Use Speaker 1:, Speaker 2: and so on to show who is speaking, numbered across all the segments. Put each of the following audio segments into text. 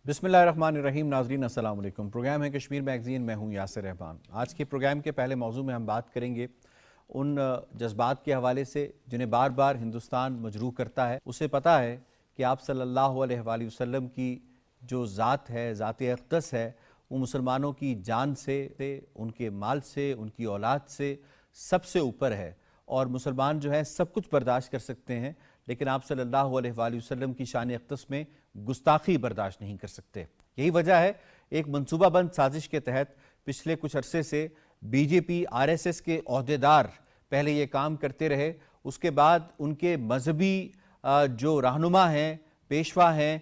Speaker 1: بسم اللہ الرحمن الرحیم. ناظرین السلام علیکم. پروگرام ہے کشمیر میگزین. میں ہوں یاسر رحمان. آج کے پروگرام کے پہلے موضوع میں ہم بات کریں گے ان جذبات کے حوالے سے جنہیں بار بار ہندوستان مجروح کرتا ہے. اسے پتہ ہے کہ آپ صلی اللہ علیہ وآلہ وسلم کی جو ذات ہے، ذات اقدس ہے، وہ مسلمانوں کی جان سے، ان کے مال سے، ان کی اولاد سے سب سے اوپر ہے. اور مسلمان جو ہے سب کچھ برداشت کر سکتے ہیں، لیکن آپ صلی اللہ علیہ وآلہ وسلم کی شان اقدس میں گستاخی برداشت نہیں کر سکتے. یہی وجہ ہے ایک منصوبہ بند سازش کے تحت پچھلے کچھ عرصے سے بی جے پی RSS کے عہدیدار پہلے یہ کام کرتے رہے. اس کے بعد ان کے مذہبی جو رہنما ہیں، پیشوا ہیں،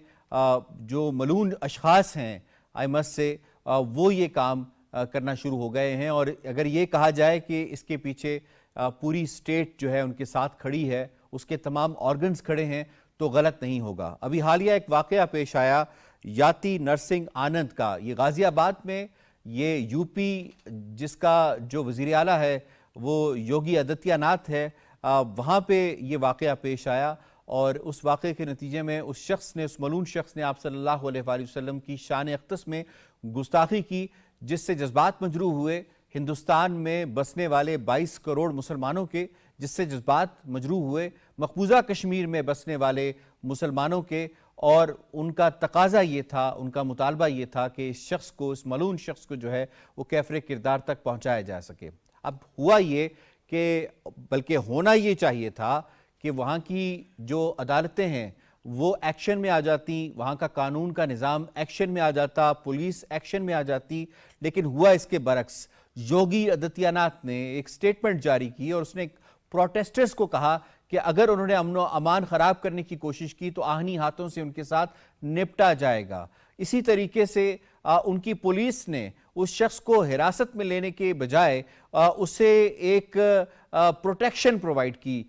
Speaker 1: جو ملعون اشخاص ہیں ائمت سے، وہ یہ کام کرنا شروع ہو گئے ہیں. اور اگر یہ کہا جائے کہ اس کے پیچھے پوری اسٹیٹ جو ہے ان کے ساتھ کھڑی ہے، اس کے تمام آرگنز کھڑے ہیں، تو غلط نہیں ہوگا. ابھی حالیہ ایک واقعہ پیش آیا یاتی نرسنگ آنند کا. یہ غازی آباد میں، یہ یو پی جس کا جو وزیر اعلیٰ ہے وہ یوگی آدتیہ ناتھ ہے، وہاں پہ یہ واقعہ پیش آیا. اور اس واقعے کے نتیجے میں اس شخص نے، اس ملعون شخص نے آپ صلی اللہ علیہ وآلہ وسلم کی شان اقدس میں گستاخی کی، جس سے جذبات مجروح ہوئے ہندوستان میں بسنے والے 22 کروڑ مسلمانوں کے، جس سے جذبات مجروح ہوئے مقبوضہ کشمیر میں بسنے والے مسلمانوں کے. اور ان کا تقاضا یہ تھا، ان کا مطالبہ یہ تھا کہ اس شخص کو، اس ملعون شخص کو جو ہے وہ کیفر کردار تک پہنچایا جا سکے. اب ہوا یہ کہ بلکہ ہونا یہ چاہیے تھا کہ وہاں کی جو عدالتیں ہیں وہ ایکشن میں آ جاتی، وہاں کا قانون کا نظام ایکشن میں آ جاتا، پولیس ایکشن میں آ جاتی. لیکن ہوا اس کے برعکس. یوگی آدتیہ ناتھ نے ایک سٹیٹمنٹ جاری کی اور اس نے پروٹیسٹرز کو کہا کہ اگر انہوں نے امن و امان خراب کرنے کی کوشش کی تو آہنی ہاتھوں سے ان کے ساتھ نپٹا جائے گا. اسی طریقے سے ان کی پولیس نے اس شخص کو حراست میں لینے کے بجائے اسے ایک پروٹیکشن پرووائڈ کی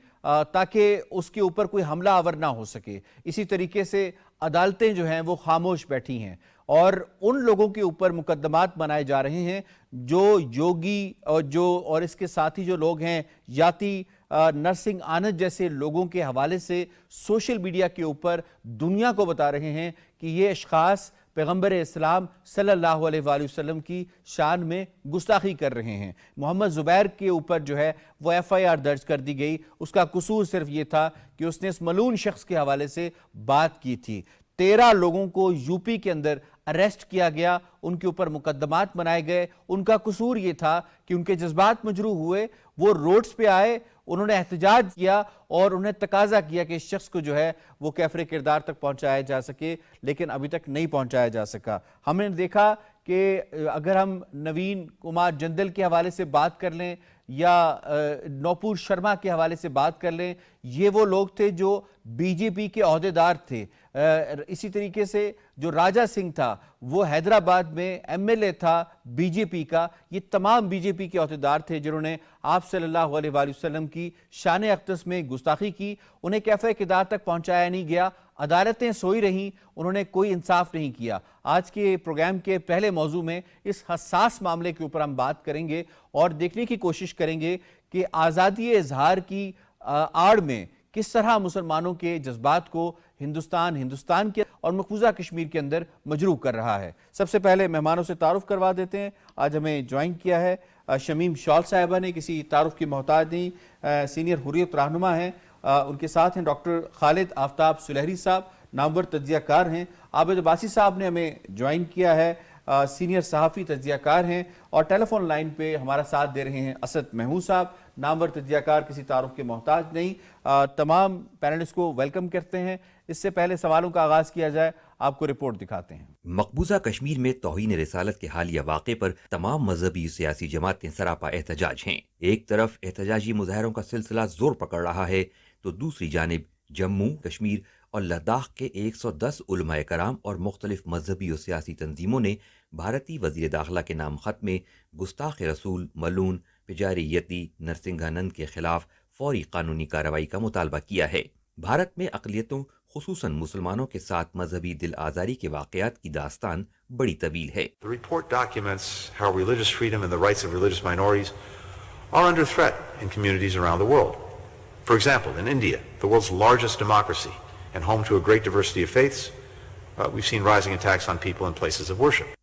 Speaker 1: تاکہ اس کے اوپر کوئی حملہ آور نہ ہو سکے. اسی طریقے سے عدالتیں جو ہیں وہ خاموش بیٹھی ہیں اور ان لوگوں کے اوپر مقدمات بنائے جا رہے ہیں جو یوگی اور اس کے ساتھی جو لوگ ہیں یاتی نرسنگ آنند جیسے لوگوں کے حوالے سے سوشل میڈیا کے اوپر دنیا کو بتا رہے ہیں کہ یہ اشخاص پیغمبر اسلام صلی اللہ علیہ وآلہ وسلم کی شان میں گستاخی کر رہے ہیں. محمد زبیر کے اوپر جو ہے وہ FIR درج کر دی گئی. اس کا قصور صرف یہ تھا کہ اس نے اس ملعون شخص کے حوالے سے بات کی تھی. 13 لوگوں کو یو پی کے اندر اریسٹ کیا گیا، ان کے اوپر مقدمات بنائے گئے. ان کا قصور یہ تھا کہ ان کے جذبات مجروح ہوئے، وہ روڈز پہ آئے، انہوں نے احتجاج کیا اور انہیں تقاضا کیا کہ اس شخص کو جو ہے وہ کیفر کردار تک پہنچایا جا سکے، لیکن ابھی تک نہیں پہنچایا جا سکا. ہم نے دیکھا کہ اگر ہم نوین کمار جندل کے حوالے سے بات کر لیں یا نوپور شرما کے حوالے سے بات کر لیں، یہ وہ لوگ تھے جو بی جے پی کے عہدیدار تھے. اسی طریقے سے جو راجہ سنگھ تھا وہ حیدرآباد میں MLA تھا بی جے پی کا. یہ تمام بی جے پی کے عہدیدار تھے جنہوں نے آپ صلی اللہ علیہ وآلہ وسلم کی شان اقدس میں گستاخی کی. انہیں کیفر کردار تک پہنچایا نہیں گیا، عدالتیں سوئی رہیں، انہوں نے کوئی انصاف نہیں کیا. آج کے پروگرام کے پہلے موضوع میں اس حساس معاملے کے اوپر ہم بات کریں گے اور دیکھنے کی کوشش کریں گے کہ آزادی اظہار کی آڑ میں کس طرح مسلمانوں کے جذبات کو ہندوستان کے اور مقبوضہ کشمیر کے اندر مجروح کر رہا ہے. سب سے پہلے مہمانوں سے تعارف کروا دیتے ہیں. آج ہمیں جوائن کیا ہے شمیم شال صاحبہ نے، کسی تعارف کی محتاج نہیں، سینئر حریت رہنما ہیں. ان کے ساتھ ہیں ڈاکٹر خالد آفتاب سلہری صاحب، نامور تجزیہ کار ہیں. عابد عباسی صاحب نے ہمیں جوائن کیا ہے، سینئر صحافی تجزیہ کار ہیں. اور ٹیلی فون لائن پہ ہمارا ساتھ دے رہے ہیں اسد محمود صاحب، نامور تجزیہ کار، کسی تعارف کے محتاج نہیں. تمام پینلسٹ کو ویلکم کرتے ہیں. اس سے پہلے سوالوں کا آغاز کیا جائے، آپ کو رپورٹ دکھاتے ہیں.
Speaker 2: مقبوضہ کشمیر میں توہین رسالت کے حالیہ واقعے پر تمام مذہبی سیاسی جماعتیں سراپا احتجاج ہیں. ایک طرف احتجاجی مظاہروں کا سلسلہ زور پکڑ رہا ہے تو دوسری جانب جموں، کشمیر اور لداخ کے 110 علماء کرام اور مختلف مذہبی و سیاسی تنظیموں نے بھارتی وزیر داخلہ کے نام خط میں گستاخ رسول ملعون پجاری یتی نرسنگھانند کے خلاف فوری قانونی کارروائی کا مطالبہ کیا ہے. بھارت میں اقلیتوں خصوصاً مسلمانوں کے ساتھ مذہبی دل آزاری کے واقعات کی داستان بڑی طویل ہے.
Speaker 3: The report documents how religious freedom and the rights of religious minorities are under threat in communities around the world. For example, in India, the world's largest democracy and home to a great diversity of faiths, we've seen rising attacks on people in places of worship.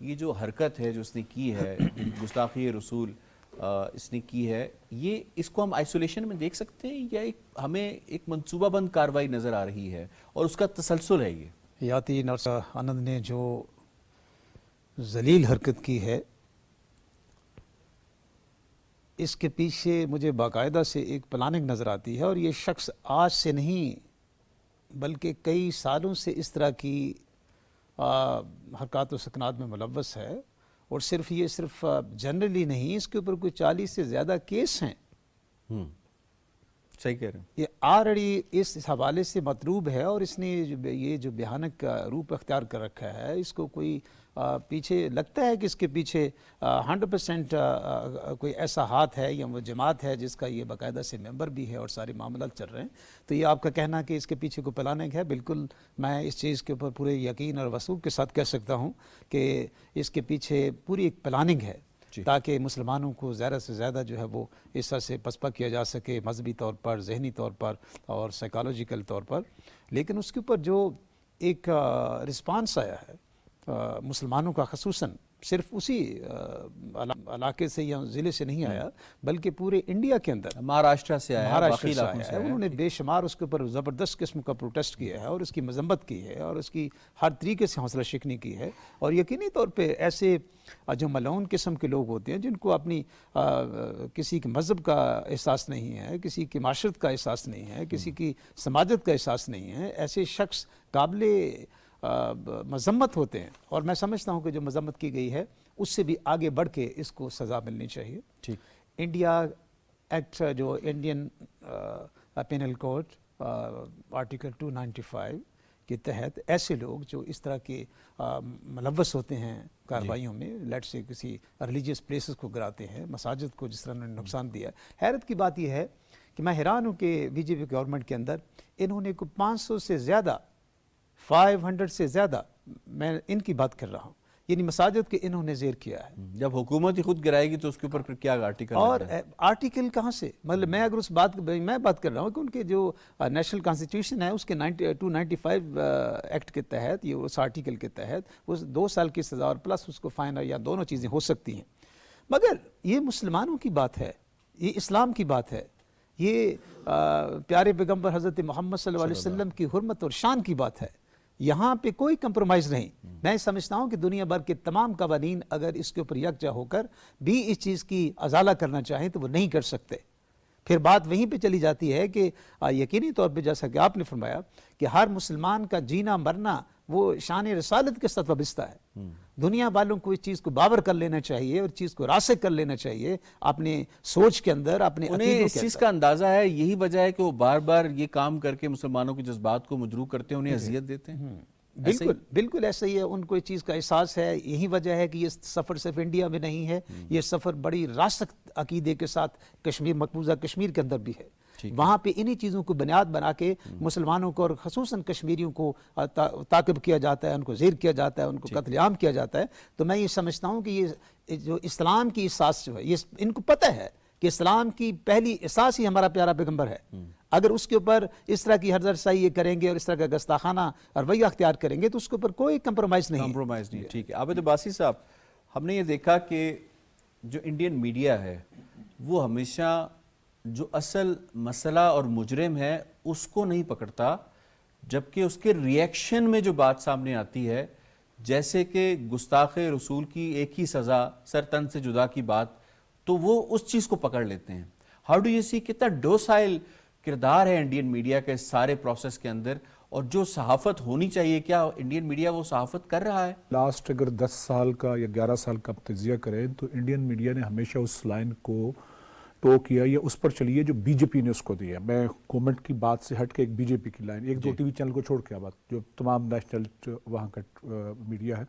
Speaker 1: یہ جو حرکت ہے جو اس نے کی ہے، گستاخی رسول اس نے کی ہے، یہ اس کو ہم آئسولیشن میں دیکھ سکتے ہیں یا ہمیں ایک منصوبہ بند کارروائی نظر آ رہی ہے اور اس کا تسلسل ہے؟ یہ
Speaker 4: یاتی نرس آنند نے جو ذلیل حرکت کی ہے، اس کے پیچھے مجھے باقاعدہ سے ایک پلاننگ نظر آتی ہے، اور یہ شخص آج سے نہیں بلکہ کئی سالوں سے اس طرح کی حرکات و سکنات میں ملوث ہے، اور صرف جنرلی نہیں، اس کے اوپر کوئی 40 سے زیادہ کیس ہیں۔
Speaker 1: صحیح کہہ رہے ہیں۔
Speaker 4: یہ آلریڈی اس حوالے سے مطلوب ہے، اور اس نے یہ جو بھیانک روپ اختیار کر رکھا ہے، اس کو کوئی پیچھے لگتا ہے کہ اس کے پیچھے 100% کوئی ایسا ہاتھ ہے یا وہ جماعت ہے جس کا یہ باقاعدہ سے ممبر بھی ہے اور سارے معاملات چل رہے ہیں۔ تو یہ آپ کا کہنا کہ اس کے پیچھے کوئی پلاننگ ہے، بالکل میں اس چیز کے اوپر پورے یقین اور وثوق کے ساتھ کہہ سکتا ہوں کہ اس کے پیچھے پوری ایک پلاننگ ہے، تاکہ مسلمانوں کو زیادہ سے زیادہ جو ہے وہ اس طرح سے پسپا کیا جا سکے، مذہبی طور پر، ذہنی طور پر اور سائیکالوجیکل طور پر۔ لیکن اس کے اوپر جو ایک رسپانس آیا ہے مسلمانوں کا، خصوصاً صرف اسی علاقے سے یا ضلع سے نہیں آیا بلکہ پورے انڈیا کے اندر،
Speaker 1: مہاراشٹر سے آیا،
Speaker 4: مہاراشٹر سے آیا ہے، انہوں نے بے شمار اس کے اوپر زبردست قسم کا پروٹیسٹ کیا ہے اور اس کی مذمت کی ہے اور اس کی ہر طریقے سے حوصلہ شکنی کی ہے۔ اور یقینی طور پہ ایسے جو ملعون قسم کے لوگ ہوتے ہیں جن کو اپنی کسی کے مذہب کا احساس نہیں ہے، کسی کی معاشرت کا احساس نہیں ہے، کسی کی سماجت کا احساس نہیں ہے، ایسے شخص قابل مذمت ہوتے ہیں، اور میں سمجھتا ہوں کہ جو مذمت کی گئی ہے اس سے بھی آگے بڑھ کے اس کو سزا ملنی چاہیے۔
Speaker 1: ٹھیک،
Speaker 4: انڈیا ایکٹ، جو انڈین پینل کوڈ آرٹیکل 295 کے تحت ایسے لوگ جو اس طرح کے ملوث ہوتے ہیں کارروائیوں میں، لیٹ سے کسی ریلیجیس پلیسز کو گراتے ہیں، مساجد کو جس طرح انہوں نے نقصان دیا ہے۔ حیرت کی بات یہ ہے کہ میں حیران ہوں کہ بی جے پی گورنمنٹ کے اندر انہوں نے کوئی 500 سے زیادہ، 500 سے زیادہ، میں ان کی بات کر رہا ہوں، یعنی مساجد کے انہوں نے زیر کیا ہے۔
Speaker 1: جب حکومت ہی خود گرائے گی تو اس کے اوپر پھر کیا آرٹیکل؟
Speaker 4: اور آرٹیکل کہاں سے، مطلب میں اگر میں بات کر رہا ہوں کہ ان کے جو نیشنل کانسٹیٹیوشن ہے اس کے 295 ایکٹ کے تحت، یہ اس آرٹیکل کے تحت وہ 2 سال کی سزا اور پلس اس کو فائن یا دونوں چیزیں ہو سکتی ہیں۔ مگر یہ مسلمانوں کی بات ہے، یہ اسلام کی بات ہے، یہ پیارے پیغمبر حضرت محمد صلی اللہ علیہ وسلم کی حرمت اور شان کی بات ہے۔ یہاں پہ کوئی کمپرومائز نہیں۔ میں سمجھتا ہوں کہ دنیا بھر کے تمام قوانین اگر اس کے اوپر یکجا ہو کر بھی اس چیز کی ازالہ کرنا چاہیں تو وہ نہیں کر سکتے۔ پھر بات وہیں پہ چلی جاتی ہے کہ یقینی طور پہ جیسا کہ آپ نے فرمایا کہ ہر مسلمان کا جینا مرنا وہ شان رسالت کے ساتھ وابستہ ہے۔ دنیا والوں کو اس چیز کو باور کر لینا چاہیے اور چیز کو راسخ کر لینا چاہیے اپنے سوچ کے اندر، اپنے عقیدوں کے اندر۔
Speaker 1: اس چیز کا اندازہ ہے، یہی وجہ ہے کہ وہ بار بار یہ کام کر کے مسلمانوں کے جذبات کو مجروح کرتے ہیں، انہیں اذیت دیتے ہیں۔
Speaker 4: بالکل ایسا ہی ہے، ان کو اس چیز کا احساس ہے۔ یہی وجہ ہے کہ یہ سفر صرف انڈیا میں نہیں ہے، یہ سفر بڑی راسخ عقیدے کے ساتھ کشمیر، مقبوضہ کشمیر کے اندر بھی ہے۔ وہاں پہ انہی چیزوں کو بنیاد بنا کے مسلمانوں کو اور خصوصاً کشمیریوں کو تعاقب کیا جاتا ہے، ان کو زیر کیا جاتا ہے، ان کو قتل عام کیا جاتا ہے۔ تو میں یہ سمجھتا ہوں کہ یہ جو اسلام کی اساس جو ہے، یہ ان کو پتہ ہے کہ اسلام کی پہلی اساس ہی ہمارا پیارا پیغمبر ہے۔ اگر اس کے اوپر اس طرح کی حرض رسائی یہ کریں گے اور اس طرح کا گستاخانہ رویہ اختیار کریں گے تو اس کے اوپر کوئی کمپرومائز نہیں۔
Speaker 1: ٹھیک ہے عابد عباسی صاحب، ہم نے یہ دیکھا کہ جو انڈین میڈیا ہے وہ ہمیشہ جو اصل مسئلہ اور مجرم ہے اس کو نہیں پکڑتا، جبکہ اس کے ریئیکشن میں جو بات سامنے آتی ہے، جیسے کہ گستاخ رسول کی ایک ہی سزا، سر تن سے جدا کی بات، تو وہ اس چیز کو پکڑ لیتے ہیں۔ ہاؤ ڈو یو سی کتنا ڈوسائل کردار ہے انڈین میڈیا کے اس سارے پروسیس کے اندر، اور جو صحافت ہونی چاہیے کیا انڈین میڈیا وہ صحافت کر رہا ہے؟
Speaker 5: لاسٹ اگر 10 سال کا یا 11 سال کا تجزیہ کریں تو انڈین میڈیا نے ہمیشہ اس لائن کو ٹو کیا یا اس پر چلی ہے جو بی جے پی نے اس کو دیا۔ میں گورنمنٹ کی بات سے ہٹ کے ایک بی جے پی کی لائن، ایک دو ٹی وی چینل کو چھوڑ کے بات، جو تمام نیشنل وہاں کا میڈیا ہے،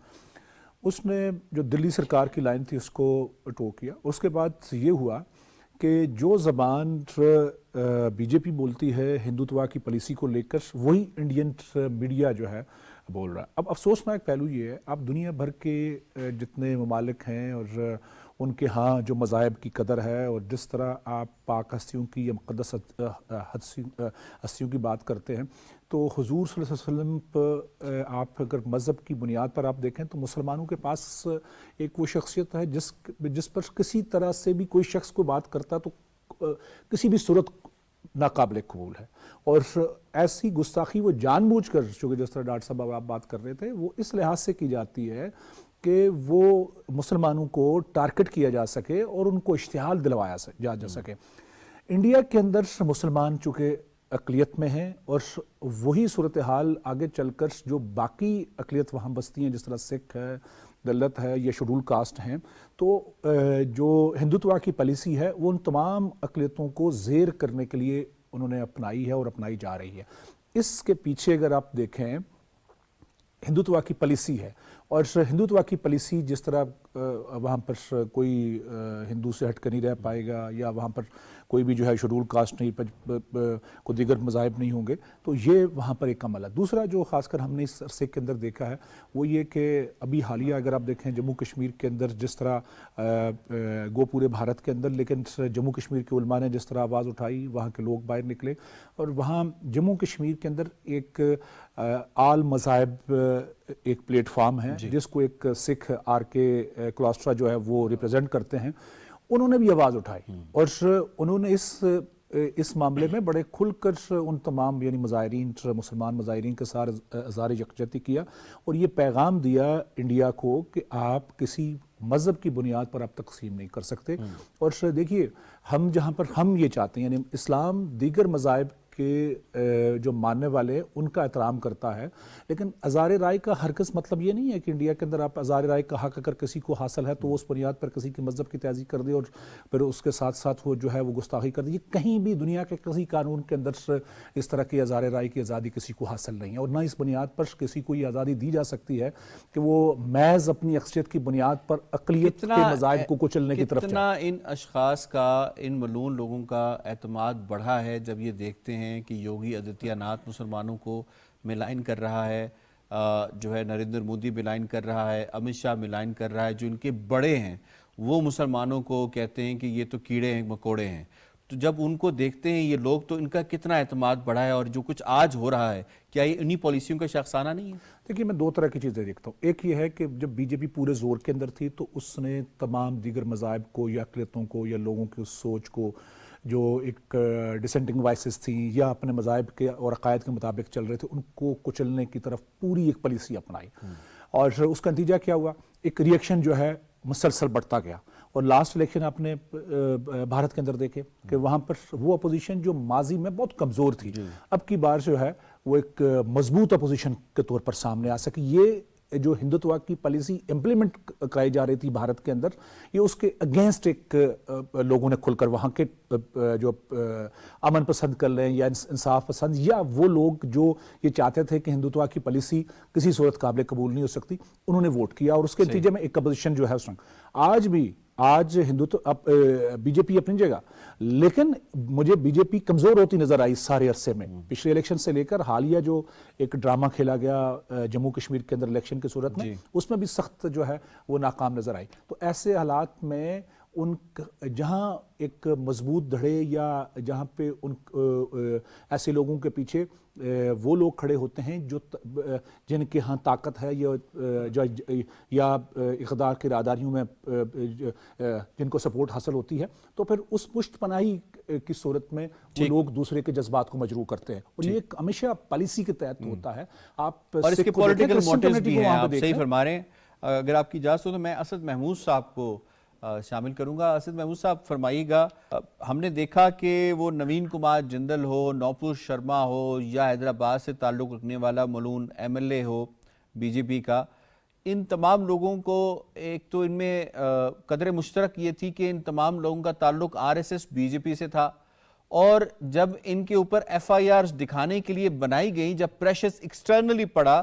Speaker 5: اس نے جو دلی سرکار کی لائن تھی اس کو ٹو کیا۔ اس کے بعد یہ ہوا کہ جو زبان بی جے پی بولتی ہے ہندوتوا کی پالیسی کو لے کر، وہی انڈین میڈیا جو ہے بول رہا ہے۔ اب افسوسناک پہلو یہ ہے، آپ دنیا بھر کے جتنے ممالک ہیں اور ان کے ہاں جو مذاہب کی قدر ہے، اور جس طرح آپ پاک ہستیوں کی یا مقدس ہستیوں کی بات کرتے ہیں، تو حضور صلی اللہ علیہ وسلم پر آپ اگر مذہب کی بنیاد پر آپ دیکھیں تو مسلمانوں کے پاس ایک وہ شخصیت ہے جس پر کسی طرح سے بھی کوئی شخص کو بات کرتا تو کسی بھی صورت ناقابل قبول ہے. اور ایسی گستاخی وہ جان بوجھ کر، چونکہ جس طرح ڈاکٹر صاحب آپ بات کر رہے تھے، وہ اس لحاظ سے کی جاتی ہے کہ وہ مسلمانوں کو ٹارگٹ کیا جا سکے اور ان کو اشتعال دلوایا جا سکے. انڈیا کے اندر مسلمان چونکہ اقلیت میں ہیں، اور وہی صورتحال آگے چل کر جو باقی اقلیت وہاں بستی ہیں، جس طرح سکھ ہے، دلت ہے یا شیڈول کاسٹ ہیں، تو جو ہندوتوا کی پالیسی ہے وہ ان تمام اقلیتوں کو زیر کرنے کے لیے انہوں نے اپنائی ہے اور اپنائی جا رہی ہے. اس کے پیچھے اگر آپ دیکھیں ہندوتوا کی پالیسی ہے، اور ہندوتوا کی پالیسی جس طرح وہاں پر کوئی ہندو سے ہٹ کر نہیں رہ پائے گا، یا وہاں پر کوئی بھی جو ہے شیڈول کاسٹ نہیں، کوئی دیگر مذاہب نہیں ہوں گے، تو یہ وہاں پر ایک عمل ہے. دوسرا جو خاص کر ہم نے اس عرصے کے اندر دیکھا ہے وہ یہ کہ ابھی حالیہ اگر آپ دیکھیں جموں کشمیر کے اندر جس طرح گو پورے بھارت کے اندر، لیکن جموں کشمیر کے علماء نے جس طرح آواز اٹھائی، وہاں کے لوگ باہر نکلے، اور وہاں جموں کشمیر کے اندر ایک آل مذاہب ایک پلیٹ فارم ہے جس کو ایک سکھ آر کے کلاسٹرا جو ہے وہ ریپرزینٹ کرتے ہیں، انہوں نے بھی آواز اٹھائی، اور انہوں نے اس معاملے میں بڑے کھل کر ان تمام یعنی مظاہرین، مسلمان مظاہرین کے ساتھ اظہار یکجہتی کیا، اور یہ پیغام دیا انڈیا کو کہ آپ کسی مذہب کی بنیاد پر آپ تقسیم نہیں کر سکتے. اور دیکھیے ہم جہاں پر ہم یہ چاہتے ہیں، یعنی اسلام دیگر مذاہب کے جو ماننے والے ان کا احترام کرتا ہے، لیکن اظہار رائے کا ہرگز مطلب یہ نہیں ہے کہ انڈیا کے اندر آپ اظہار رائے کا حق اگر کسی کو حاصل ہے تو اس بنیاد پر کسی کے مذہب کی تعزیہ کر دے اور پھر اس کے ساتھ ساتھ وہ جو ہے وہ گستاخی کر دے. یہ کہیں بھی دنیا کے کسی قانون کے اندر اس طرح کی اظہار رائے کی آزادی کسی کو حاصل نہیں ہے، اور نہ اس بنیاد پر کسی کو یہ آزادی دی جا سکتی ہے کہ وہ محض اپنی اکثریت کی بنیاد پر اقلیت کے مذاہب کو کچلنے کی طرف
Speaker 1: کتنا ان اشخاص کا، ان ملعون لوگوں کا اعتماد بڑھا ہے جب یہ دیکھتے ہیں کہ یوگی آدتیہ ناتھ مسلمانوں کو ملائن کر رہا ہے، جو ہے نریندر مودی ملائن کر رہا ہے، امت شاہ ملائن کر رہا ہے، جو ان کے بڑے ہیں وہ مسلمانوں کو کہتے ہیں کہ یہ تو کیڑے ہیں مکوڑے ہیں. تو جب ان کو دیکھتے ہیں یہ لوگ تو ان کا کتنا اعتماد بڑھا ہے، اور جو کچھ آج ہو رہا ہے کیا یہ انہی پالیسیوں کا شخصانہ نہیں ہے؟
Speaker 5: دیکھیے میں دو طرح کی چیزیں دیکھتا ہوں. ایک یہ ہے کہ جب بی جے پی پورے زور کے اندر تھی تو اس نے تمام دیگر مذاہب کو یا اقلیتوں کو یا لوگوں کی اس سوچ کو جو ایک ڈسینٹنگ وائسز تھیں یا اپنے مذاہب کے اور عقائد کے مطابق چل رہے تھے ان کو کچلنے کی طرف پوری ایک پالیسی اپنائی. اور اس کا نتیجہ کیا ہوا؟ ایک ری ایکشن جو ہے مسلسل بڑھتا گیا. اور لاسٹ الیکشن آپ نے بھارت کے اندر دیکھے کہ وہاں پر وہ اپوزیشن جو ماضی میں بہت کمزور تھی، اب کی بار جو ہے وہ ایک مضبوط اپوزیشن کے طور پر سامنے آ سکی. یہ جو ہندوتوا کی پالیسی امپلیمنٹ کرائی جا رہی تھی بھارت کے اندر، یہ اس کے اگینسٹ ایک لوگوں نے کھل کر وہاں کے جو امن پسند کر لیں یا انصاف پسند، یا وہ لوگ جو یہ چاہتے تھے کہ ہندوتوا کی پالیسی کسی صورت قابل قبول نہیں ہو سکتی، انہوں نے ووٹ کیا، اور اس کے نتیجے میں ایک اپوزیشن جو ہے اسٹرانگ. آج بی جے پی اپنی جگہ، لیکن مجھے بی جے پی کمزور ہوتی نظر آئی سارے عرصے میں، پچھلے الیکشن سے لے کر حالیہ جو ایک ڈرامہ کھیلا گیا جموں کشمیر کے اندر الیکشن کی صورت میں، اس میں بھی سخت جو ہے وہ ناکام نظر آئی. تو ایسے حالات میں جہاں ایک مضبوط دھڑے یا جہاں پہ ان ایسے لوگوں کے پیچھے وہ لوگ کھڑے ہوتے ہیں جو جن کے ہاں طاقت ہے یا اقتدار کی راداریوں میں جن کو سپورٹ حاصل ہوتی ہے، تو پھر اس پشت پناہی کی صورت میں وہ لوگ دوسرے کے جذبات کو مجروح کرتے ہیں، اور یہ ہمیشہ پالیسی کے تحت ہوتا ہے. آپ
Speaker 1: اور اس کے پولیٹیکل موٹیوز بھی ہیں، آپ صحیح فرما رہے ہیں. اگر آپ کی اجازت ہو تو میں اسد محمود صاحب کو شامل کروں گا. اسد محمود صاحب فرمائیے گا، ہم نے دیکھا کہ وہ نوین کمار جندل ہو، نوپور شرما ہو، یا حیدرآباد سے تعلق رکھنے والا ملعون ایم ایل اے ہو بی جے پی کا، ان تمام لوگوں کو ایک تو ان میں قدر مشترک یہ تھی کہ ان تمام لوگوں کا تعلق R S S B J P سے تھا، اور جب ان کے اوپر ایف آئی آرز دکھانے کے لیے بنائی گئیں، جب پریشرز ایکسٹرنلی پڑا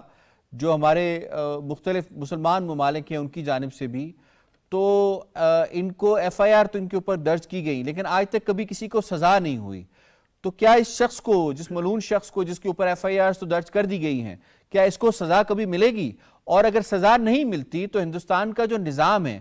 Speaker 1: جو ہمارے مختلف مسلمان ممالک ہیں ان کی جانب سے بھی، تو ان کو ایف آئی آر تو ان کے اوپر درج کی گئی، لیکن آج تک کبھی کسی کو سزا نہیں ہوئی. تو کیا اس شخص کو، جس ملعون شخص کو جس کے اوپر ایف آئی آرز تو درج کر دی گئی ہیں، کیا اس کو سزا کبھی ملے گی؟ اور اگر سزا نہیں ملتی تو ہندوستان کا جو نظام ہے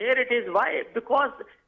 Speaker 6: Here it is, why? Because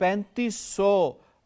Speaker 1: 3500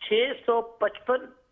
Speaker 6: 655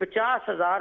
Speaker 6: 50,000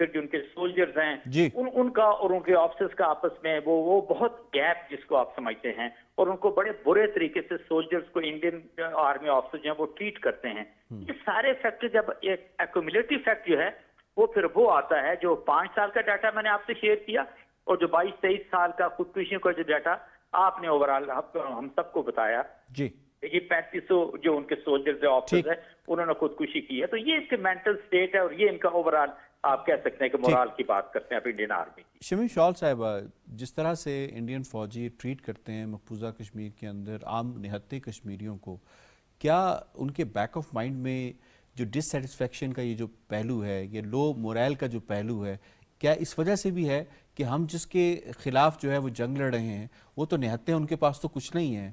Speaker 6: پھر جو ان کے سولجرز ہیں
Speaker 1: جی
Speaker 6: ان کا اور ان کے آفیسرز کا آپس میں وہ بہت گیپ جس کو آپ سمجھتے ہیں، اور ان کو بڑے برے طریقے سے سولجرز کو انڈین آرمی آفیسر جو ہیں وہ ٹریٹ کرتے ہیں. یہ سارے فیکٹر جب ایک ایکومولیٹو فیکٹ جو ہے وہ پھر وہ آتا ہے جو 5 سال کا ڈیٹا میں نے آپ سے شیئر کیا اور جو 22-23 سال کا خودکشیوں کا جو ڈیٹا آپ نے اوورال ہم سب کو بتایا.
Speaker 1: جی
Speaker 6: یہ 3500 جو ان کے سولجرز آفیسرز ہیں انہوں نے خودکشی کی ہے. تو یہ اس کے مینٹل سٹیٹ ہے اور یہ ان کا اوورال آپ کہہ سکتے ہیں کہ مورال کی بات کرتے ہیں آپ انڈین آرمی کی.
Speaker 1: شمیم شال صاحب، جس طرح سے انڈین فوجی ٹریٹ کرتے ہیں مقبوضہ کشمیر کے اندر عام نہتے کشمیریوں کو، کیا ان کے بیک آف مائنڈ میں جو ڈس سیٹسفیکشن کا یہ جو پہلو ہے، یہ لو مورائل کا جو پہلو ہے، کیا اس وجہ سے بھی ہے کہ ہم جس کے خلاف جو ہے وہ جنگ لڑ رہے ہیں وہ تو نہتے ہیں، ان کے پاس تو کچھ نہیں ہے؟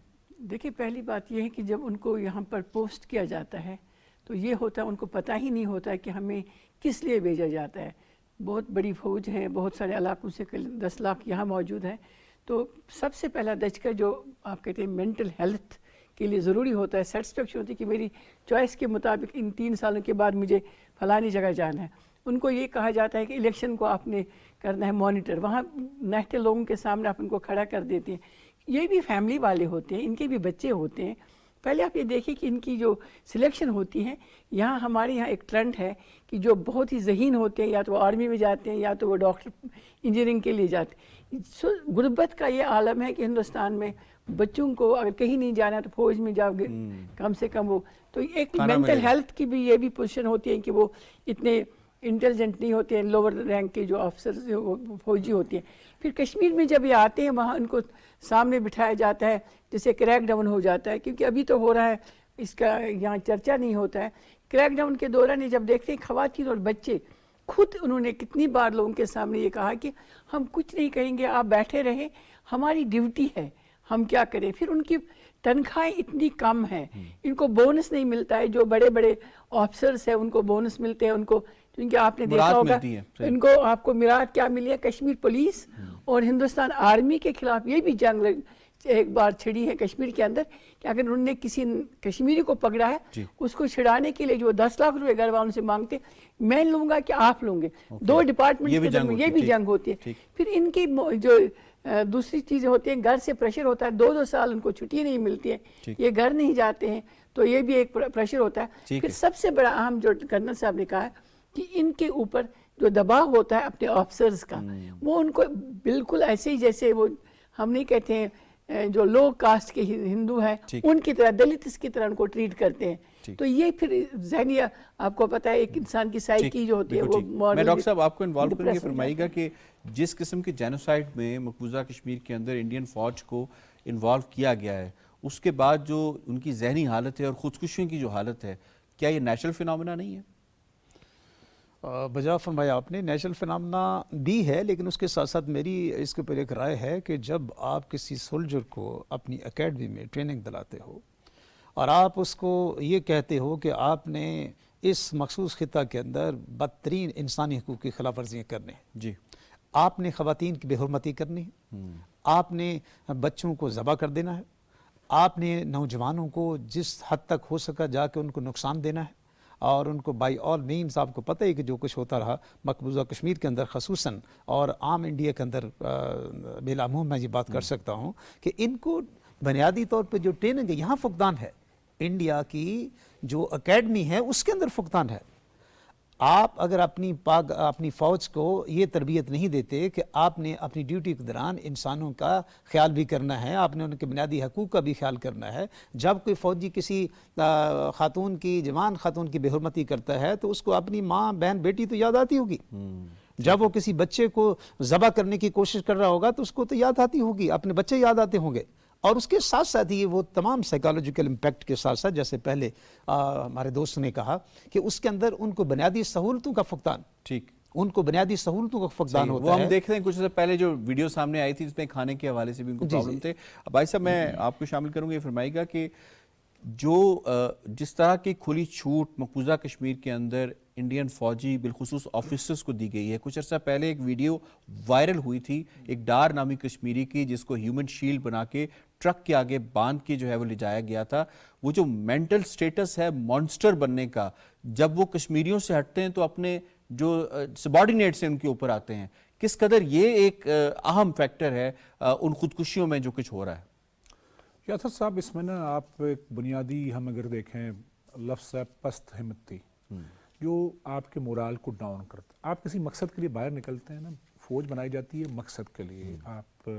Speaker 7: دیکھیے پہلی بات یہ ہے کہ جب ان کو یہاں پر پوسٹ کیا جاتا ہے تو یہ ہوتا ہے ان کو پتہ ہی نہیں ہوتا ہے کہ ہمیں کس لیے بھیجا جاتا ہے. بہت بڑی فوج ہے، بہت سارے علاقوں سے 10 لاکھ یہاں موجود ہیں. تو سب سے پہلا دھچکا جو آپ کہتے ہیں مینٹل ہیلتھ کے لیے ضروری ہوتا ہے، سیٹسفیکشن ہوتی ہے کہ میری چوائس کے مطابق ان 3 سالوں کے بعد مجھے فلانی جگہ جانا ہے. ان کو یہ کہا جاتا ہے کہ الیکشن کو آپ نے کرنا ہے مانیٹر، وہاں نہتے لوگوں کے سامنے آپ ان کو کھڑا کر دیتے ہیں. یہ بھی فیملی والے ہوتے ہیں، ان کے بھی بچے ہوتے ہیں. پہلے آپ یہ دیکھیں کہ ان کی جو سلیکشن ہوتی ہے، یہاں ہمارے یہاں ایک ٹرینڈ ہے کہ جو بہت ہی ذہین ہوتے ہیں یا تو وہ آرمی میں جاتے ہیں یا تو وہ ڈاکٹر انجینئرنگ کے لیے جاتے ہیں. غربت کا یہ عالم ہے کہ ہندوستان میں بچوں کو اگر کہیں نہیں جانا ہے تو فوج میں جاؤ گے کم سے کم وہ تو ایک مینٹل ہیلتھ کی بھی یہ بھی پوزیشن ہوتی ہے کہ وہ اتنے انٹیلیجنٹ نہیں ہوتے ہیں. لوور رینک کے جو آفیسرز وہ فوجی ہوتے ہیں. پھر کشمیر میں جب یہ آتے ہیں وہاں ان کو سامنے بٹھایا جاتا ہے جیسے کریک ڈاؤن ہو جاتا ہے، کیونکہ ابھی تو ہو رہا ہے، اس کا یہاں چرچا نہیں ہوتا ہے. کریک ڈاؤن کے دوران جب دیکھتے ہیں خواتین اور بچے خود انہوں نے کتنی بار لوگوں کے سامنے یہ کہا کہ ہم کچھ نہیں کریں گے، آپ بیٹھے رہیں، ہماری ڈیوٹی ہے، ہم کیا کریں. پھر ان کی تنخواہیں اتنی کم ہیں، ان کو بونس نہیں ملتا ہے. جو بڑے بڑے آفیسرس ہیں ان کو بونس ملتے ہیں، ان کو کیونکہ آپ نے دیکھا ہوگا ان کو آپ کو میراث کیا ملی ہے. کشمیر پولیس اور ہندوستان آرمی کے خلاف یہ بھی جنگ ایک بار چھڑی ہے کشمیر کے اندر کہ اگر انہوں نے کسی کشمیری کو پکڑا ہے اس کو چھڑانے کے لیے جو 10 لاکھ روپے گھر والوں سے مانگتے میں لوں گا کہ آپ لوں گے. 2 ڈپارٹمنٹ کے درمیان یہ بھی جنگ ہوتی ہے. پھر ان کی جو دوسری چیزیں ہوتی ہیں، گھر سے پریشر ہوتا ہے. 2 سال ان کو چھٹی نہیں ملتی ہے، یہ گھر نہیں جاتے ہیں، تو یہ بھی ایک پریشر ہوتا ہے. پھر سب سے بڑا اہم جو کرنل صاحب نے کہا ہے کہ ان کے اوپر جو دباؤ ہوتا ہے اپنے آفیسرز کا، وہ ان کو بالکل ایسے ہی جیسے وہ ہم نہیں کہتے ہیں جو لو کاسٹ کے ہندو ہیں ان کی طرح، دلتس کی طرح ان کو ٹریٹ کرتے ہیں. تو یہ پھر ذہنی آپ کو پتہ ہے ایک انسان کی سائیکی جو ہوتی ہے وہ
Speaker 1: میں ڈاکٹر صاحب آپ کو انوالو کریں گے. فرمائیے گا کہ جس قسم کے جینوسائیڈ میں مقبوضہ کشمیر کے اندر انڈین فوج کو انوالو کیا گیا ہے، اس کے بعد جو ان کی ذہنی حالت ہے اور خودکشیوں کی جو حالت ہے، کیا یہ نیچرل فینومینا نہیں ہے؟
Speaker 4: بجا فرمایا آپ نے، نیچرل فنامنا بھی ہے، لیکن اس کے ساتھ ساتھ میری اس کے اوپر ایک رائے ہے کہ جب آپ کسی سولجر کو اپنی اکیڈمی میں ٹریننگ دلاتے ہو اور آپ اس کو یہ کہتے ہو کہ آپ نے اس مخصوص خطہ کے اندر بدترین انسانی حقوق کی خلاف ورزیاں کرنے ہیں،
Speaker 1: جی
Speaker 4: آپ نے خواتین کی بے حرمتی کرنی ہے، آپ نے بچوں کو ذبح کر دینا ہے، آپ نے نوجوانوں کو جس حد تک ہو سکا جا کے ان کو نقصان دینا ہے، اور ان کو بائی آل مینز آپ کو پتہ ہے کہ جو کچھ ہوتا رہا مقبوضہ کشمیر کے اندر خصوصاً اور عام انڈیا کے اندر بلا عموم میں یہ بات کر سکتا ہوں کہ ان کو بنیادی طور پہ جو ٹریننگ ہے یہاں فقدان ہے. انڈیا کی جو اکیڈمی ہے اس کے اندر فقدان ہے. آپ اگر اپنی فوج کو یہ تربیت نہیں دیتے کہ آپ نے اپنی ڈیوٹی کے دوران انسانوں کا خیال بھی کرنا ہے، آپ نے ان کے بنیادی حقوق کا بھی خیال کرنا ہے. جب کوئی فوجی کسی خاتون کی، جوان خاتون کی بے حرمتی کرتا ہے تو اس کو اپنی ماں، بہن، بیٹی تو یاد آتی ہوگی. جب وہ کسی بچے کو ذبح کرنے کی کوشش کر رہا ہوگا تو اس کو تو یاد آتی ہوگی، اپنے بچے یاد آتے ہوں گے. اور اس کے ساتھ ساتھ ہی وہ تمام سائیکالوجیکل امپیکٹ کے ساتھ ساتھ جیسے پہلے ہمارے دوست نے کہا کہ اس کے اندر ان کو بنیادی سہولتوں کا فقدان،
Speaker 1: ٹھیک،
Speaker 4: ان کو بنیادی سہولتوں کا فقدان ہوتا ہے.
Speaker 1: وہ ہم دیکھ رہے ہیں کچھ پہلے جو ویڈیو سامنے آئی تھی جس میں کھانے کے حوالے سے بھی ان کو پرابلم تھے. بھائی صاحب میں آپ کو شامل کروں گا، یہ فرمائیے گا کہ جو جس طرح کی کھلی چھوٹ مقبوضہ کشمیر کے اندر انڈین فوجی بالخصوص آفیسرز کو دی گئی ہے. کچھ عرصہ پہلے ایک ویڈیو وائرل ہوئی تھی ایک ڈار نامی کشمیری کی جس کو ہیومن شیلڈ بنا کے ٹرک کے آگے باندھ کے جو ہے وہ لے جایا گیا تھا. وہ جو مینٹل سٹیٹس ہے مانسٹر بننے کا، جب وہ کشمیریوں سے ہٹتے ہیں تو اپنے جو سبارڈینیٹس ہیں ان کے اوپر آتے ہیں. کس قدر یہ ایک اہم فیکٹر ہے ان خودکشیوں میں جو کچھ ہو رہا ہے؟
Speaker 5: یاسر صاحب اس میں نا آپ ایک بنیادی ہم اگر دیکھیں لفظ ہے پست ہمتی جو آپ کے مورال کو ڈاؤن کرتا ہے. آپ کسی مقصد کے لیے باہر نکلتے ہیں نا, فوج بنائی جاتی ہے مقصد کے لیے, آپ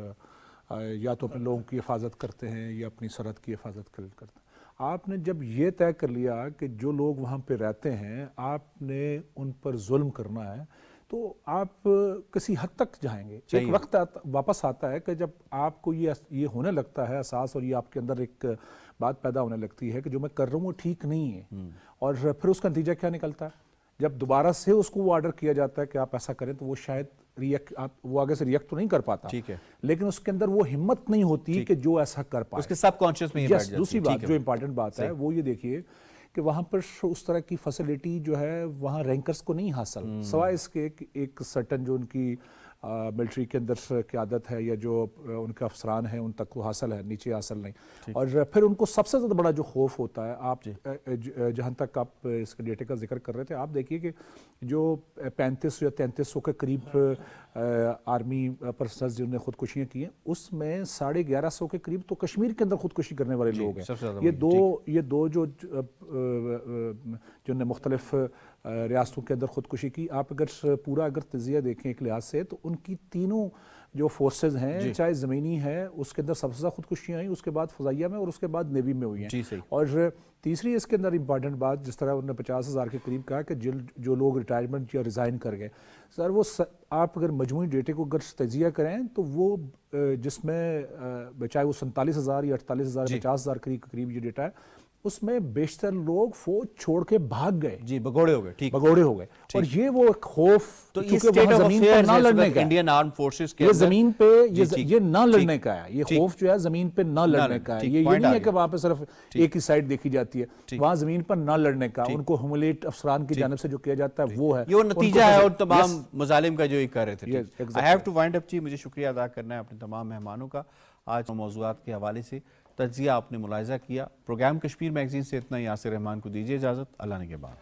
Speaker 5: یا تو اپنے لوگوں کی حفاظت کرتے ہیں یا اپنی سرحد کی حفاظت کرتے ہیں. آپ نے جب یہ طے کر لیا کہ جو لوگ وہاں پہ رہتے ہیں آپ نے ان پر ظلم کرنا ہے تو آپ کسی حد تک جائیں گے. ایک وقت واپس آتا ہے کہ جب آپ کو یہ ہونے لگتا ہے احساس, اور یہ آپ کے اندر ایک بات پیدا ہونے لگتی ہے کہ جو میں کر رہا ہوں وہ ٹھیک نہیں ہے, اور پھر اس کا نتیجہ کیا نکلتا ہے جب دوبارہ سے اس کو وہ آرڈر کیا جاتا ہے کہ آپ ایسا کریں تو وہ شاید وہ آگے سے ریئیکٹ تو نہیں کر پاتا, لیکن اس کے اندر وہ ہمت نہیں ہوتی کہ جو ایسا کر پائے.
Speaker 1: اس کے سب کانشیس میں یہ بیٹھ جاتی ہے.
Speaker 5: دوسری بات جو امپورٹنٹ بات ہے وہ یہ دیکھیے کہ وہاں پر اس طرح کی فیسلٹی جو ہے وہاں رینکرز کو نہیں حاصل, سوائے اس کے ایک سرٹن جو ان کی ملٹری کے اندر قیادت ہے یا جو ان کے افسران ہیں ان تک وہ حاصل ہے, نیچے حاصل نہیں. اور پھر ان کو سب سے زیادہ بڑا جو خوف ہوتا ہے, آپ جہاں تک آپ اس کے ڈیٹے کا ذکر کر رہے تھے, آپ دیکھیے کہ جو 35 یا 3300 کے قریب آرمی پرسنلز جنہوں نے خودکشیاں کی ہیں اس میں 1150 کے قریب تو کشمیر کے اندر خودکشی کرنے والے لوگ ہیں. یہ دو جو جنہوں نے مختلف ریاستوں کے اندر خودکشی کی, آپ اگر تجزیہ دیکھیں ایک لحاظ سے تو ان کی تینوں جو فورسز ہیں چاہے زمینی ہے اس کے اندر سب سے زیادہ خودکشیاں ہوئیں, اس کے بعد فضائیہ میں اور اس کے بعد نیوی میں ہوئی ہیں. اور تیسری اس کے اندر امپارٹنٹ بات, جس طرح انہوں نے 50,000 کے قریب کہا کہ جو لوگ ریٹائرمنٹ یا ریزائن کر گئے, سر وہ آپ اگر مجموعی ڈیٹے کو اگر تجزیہ کریں تو وہ جس میں چاہے وہ 47,000 یا 48,000 50,000 قریب یہ ڈیٹا ہے, اس میں بیشتر لوگ فوج چھوڑ کے بھاگ گئے,
Speaker 1: بگوڑے ہو گئے.
Speaker 5: بگوڑے ہو گئے. اور یہ وہ ایک خوف,
Speaker 1: تو یہ اسٹیٹ آف افیئرز نہ لڑنے کا, انڈین آرم فورسز کے
Speaker 5: یہ زمین پہ یہ نہ لڑنے کا ہے, یہ خوف جو ہے زمین پہ نہ لڑنے کا ہے. یہ نہیں ہے کہ وہاں پہ صرف ایک ہی سائڈ دیکھی جاتی ہے, وہاں زمین پر نہ لڑنے کا, ان کو ہیوملیٹ افسران کی جانب سے جو کیا جاتا ہے وہ ہے,
Speaker 1: یہ نتیجہ ہے اور تمام مظالم کا جو یہ کر رہے تھے. I have to wind up جی, مجھے شکریہ ادا کرنا ہے اپنے تمام مہمانوں کا. آج موضوعات کے حوالے سے تجزیہ آپ نے ملاحظہ کیا. پروگرام کشمیر میگزین سے اتنا ہی. یاسر رحمان کو دیجیے اجازت. اللہ نے کے بعد.